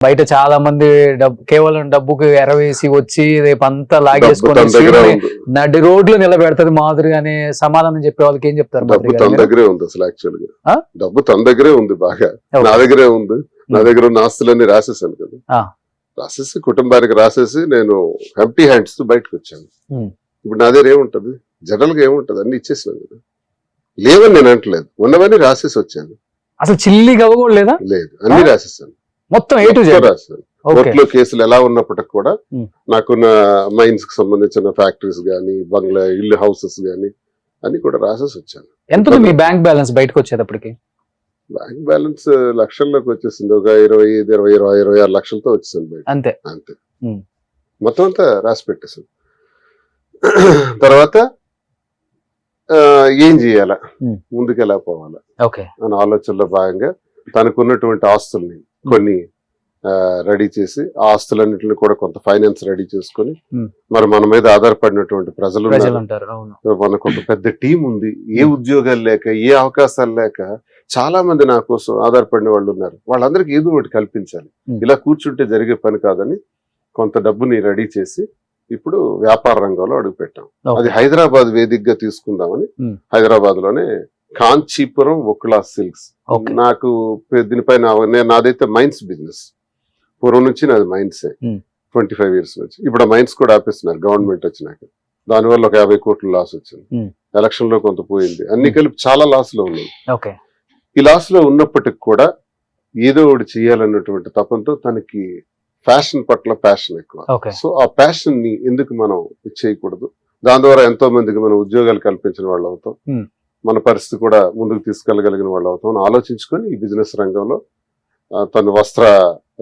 బయట చాలా మంది కేవలం డబ్బుకి ఎరవేసి వచ్చి రేపంతా లాగేసుకొని నడి రోడ్లు నిలబెడతది మాధురి అనే సమాధానం చెప్పే వాళ్ళకి ఏం చెప్తారు? డబ్బు తన దగ్గరే ఉంది అసలు, యాక్చువల్ గా డబ్బు తన దగ్గరే ఉంది, బాగా నా దగ్గరే ఉంది. నా దగ్గర ఉన్న ఆస్తులన్నీ రాసేసాను కదా, రాసేసి కుటుంబానికి రాసేసి నేను ఎంప్టీ హ్యాండ్స్ తో బయటకు వచ్చాను. ఇప్పుడు నా దగ్గర ఏముంటది, జనరల్ గా ఏముంటది, అన్ని ఇచ్చేసినాను కదా. లేవని నేను అంటలేదు, ఉన్నవన్నీ రాసేసి వచ్చాను. అసలు చిల్లి గవ్వ కూడా లేదా? లేదు, అన్ని రాసేసాను మొత్తం రాశాను. కోర్టులో కేసులు ఎలా ఉన్నప్పటికి కూడా నాకున్న మైన్స్ కి సంబంధించిన ఫ్యాక్టరీస్ గానీ, బంగ్లా, ఇల్లు, హౌసెస్ గానీ అన్ని కూడా రాసేసి వచ్చాను. ఎంత మీ బ్యాంక్ బ్యాలెన్స్ బయటకు వచ్చేటప్పటికి? బ్యాంక్ బ్యాలెన్స్ లక్షల్లోకి వచ్చేసింది, ఒక 26 లక్షలతో వచ్చేసింది బయట. అంతే అంతే, మొత్తం అంతా రాసి పెట్టేసాను. తర్వాత ఏం చేయాలా, ముందుకు ఎలా పోవాలా అని ఆలోచనలో భాగంగా తనకున్నటువంటి ఆస్తుల్ని కొన్ని రెడీ చేసి, ఆ ఆస్తులన్నింటిని కూడా కొంత ఫైనాన్స్ రెడీ చేసుకుని, మరి మన మీద ఆధారపడినటువంటి ప్రజలు మనకు ఒక పెద్ద టీం ఉంది. ఏ ఉద్యోగాలు లేక, ఏ అవకాశాలు లేక చాలా మంది నా కోసం ఆధారపడిన వాళ్ళు ఉన్నారు. వాళ్ళందరికీ ఏదో ఒకటి కల్పించాలి, ఇలా కూర్చుంటే జరిగే పని కాదని కొంత డబ్బుని రెడీ చేసి ఇప్పుడు వ్యాపార రంగంలో అడుగుపెట్టాం. అది హైదరాబాద్ వేదికగా తీసుకుందామని హైదరాబాద్ లోనే కాంచీపురం వకులా సిల్క్స్. నాకు దీనిపైన నాదైతే మైన్స్ బిజినెస్, పూర్వం నుంచి నాది మైన్సే, 25 years నుంచి. ఇప్పుడు ఆ మైన్స్ కూడా ఆపేస్తున్నారు గవర్నమెంట్ వచ్చినాక. దానివల్ల ఒక 50 కోట్ల లాస్ వచ్చింది, ఎలక్షన్ లో కొంత పోయింది, అన్ని కలిపి చాలా లాస్ లో ఉన్నాయి. ఈ లాస్ లో ఉన్నప్పటికి కూడా ఏదో ఒకటి చేయాలన్నటువంటి తపంతో తనకి ఫ్యాషన్ పట్ల ప్యాషన్ ఎక్కువ. సో ఆ ప్యాషన్ ని ఎందుకు మనం చేయకూడదు, దాని ద్వారా ఎంతో మందికి మనం ఉద్యోగాలు కల్పించిన వాళ్ళు అవుతాం, మన పరిస్థితి కూడా ముందుకు తీసుకెళ్లగలిగిన వాళ్ళు అవుతాం అని ఆలోచించుకొని ఈ బిజినెస్ రంగంలో తను వస్త్ర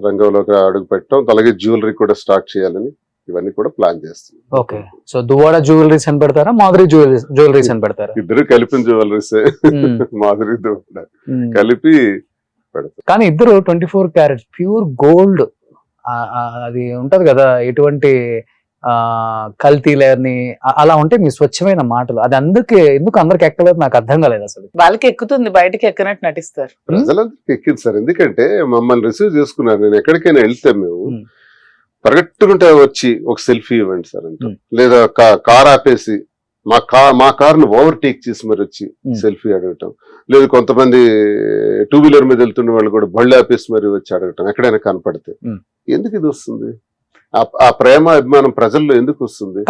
రంగంలోకి అడుగు పెట్టడం, అలాగే జ్యువెలరీ కూడా స్టార్ట్ చేయాలని ఇవన్నీ కూడా ప్లాన్ చేస్తుంది. ఓకే, సో దువ్వాడ జ్యువెలరీస్ అని పెడతారా, మాధురి జ్యువెలరీస్ అని పెడతారా? ఇద్దరు కలిపిన జ్యువెలరీస్, మాధురి దువ్వాడ కలిపి పెడతారు. కానీ ఇద్దరు 24 క్యారెట్ ప్యూర్ గోల్డ్, అది ఉంటది కదా, ఎటువంటి కల్తీ లేని అలా ఉంటే మీ స్వచ్ఛమైన మాటలు, అది ఎందుకు అందరికి ఎక్కలేదు నాకు అర్థం కాలేదు. అసలు వాళ్ళకి ఎక్కుతుంది, బయటకి ఎక్కనట్టు నటిస్తారు. ప్రజలందరికి ఎక్కింది సార్, ఎందుకంటే మమ్మల్ని రిసీవ్ చేసుకున్నారు. నేను ఎక్కడికైనా వెళ్తే మేము పరిగెట్టుకుంటే వచ్చి ఒక సెల్ఫీ ఇవ్వండి సార్ అంటాం, లేదా కార్ ఆపేసి మా కార్ ను ఓవర్టేక్ చేసి మరి వచ్చి సెల్ఫీ అడగటం, లేదు కొంతమంది 2 వీలర్ మీద వెళ్తున్న వాళ్ళు కూడా బళ్ళు ఆపేసి మరి వచ్చి అడగటం ఎక్కడైనా కనపడితే. ఎందుకు ఇది వస్తుంది? ఆ ప్రేమ అభిమానం ప్రజల్లో ఎందుకు వస్తుంది?